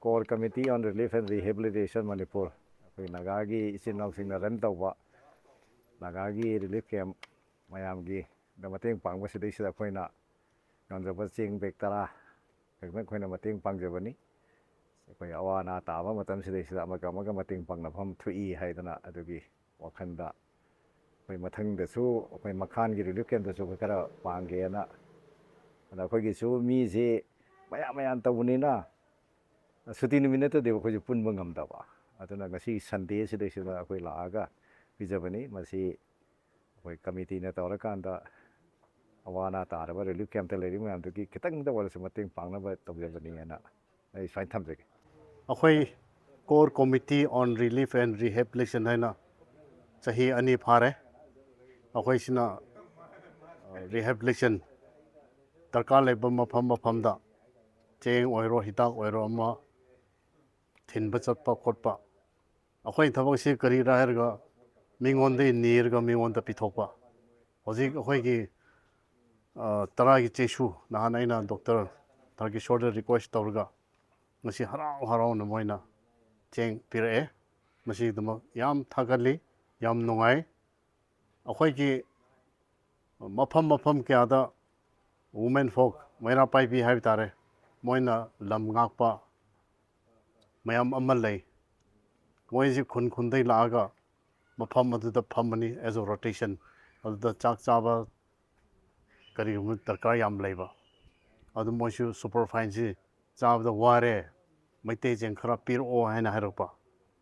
Core Committee on Relief and Rehabilitation Manipur คือ Nagagi isinong sing na ran tawba Nagagi relief camp mayamgi da mateng pangba sidai sida khoina nonjaba sing bektara ekmen khoina mateng pangjabani khoi awana taba matam sidai sida amaga mateng pangna pham thui haidana adugi wakhanda khoi mathang da su khoi makhan gi relief camp da su khara pangge na ana khoi gi su mi je mayam tawuni na suti numinata de khoi punba ngamdaba aduna ngasi Sunday sidai sida khoi laaga pijabani masi khoi committee na tawrakanda awana taraba relief camp ta leri mayam dugi kitang da wala mateng pangna ba tawjabani ana ai fine thamjage akhoi core committee on relief and rehabilitation haina chahi ani phare akhoi sina rehabilitation tarkar leba mafam da cheng oiro hitak oiro ama thinba chatpa khotpa akhoi thabak si kari ra herga mingonde nirga mingonda pithokpa hojik akhoi gi tara gi chesu nahan aina doctor tarki shoulder request tawrga ngasi harau na moina cheng pirae masi duma yam thagali yam nungai akhoi gi mafam kya da women folk maina pai bi hai tare moina lam ngakpa mayam amal lei moi ji khun dai laaga mafam adu da phamani as a rotation adu da chak chaba kari mu tarkar yam leiba adu moi su superfine ji chaba da ware maite jeng khara pir o haina haropa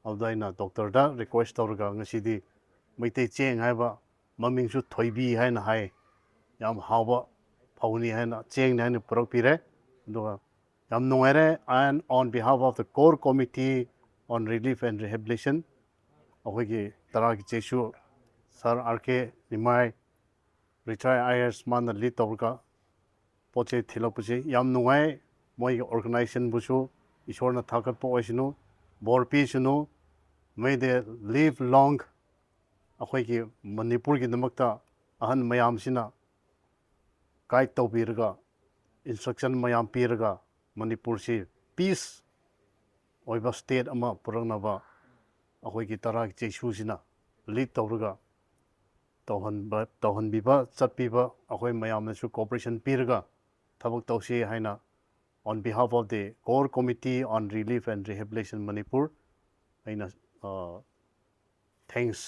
adu ina doctor da request tawrga ngasi di maite cheng haiba maming su thoibi haina hai yam hawba phawni haina cheng haina purak pire do yam nongare and on behalf of the core committee on relief and rehabilitation ahogi tara gi chesu sir RK Nimai retired IAS man lead tawrga poche thilopuse yam nongai moi organization busu isorna thakat po oisinu borpi sunu may they live long akhoi gi Manipur gi namakta ahan mayam sina guide tawbirga instruction mayam pirga Manipur si peace oiba state ama purangnaba akhoi gi tara gi chesu sina lead tawrga tawhan biba chatpiba akhoi mayam na su cooperation pirga thabak tawsi haina on behalf of the core committee on relief and rehabilitation Manipur aina thanks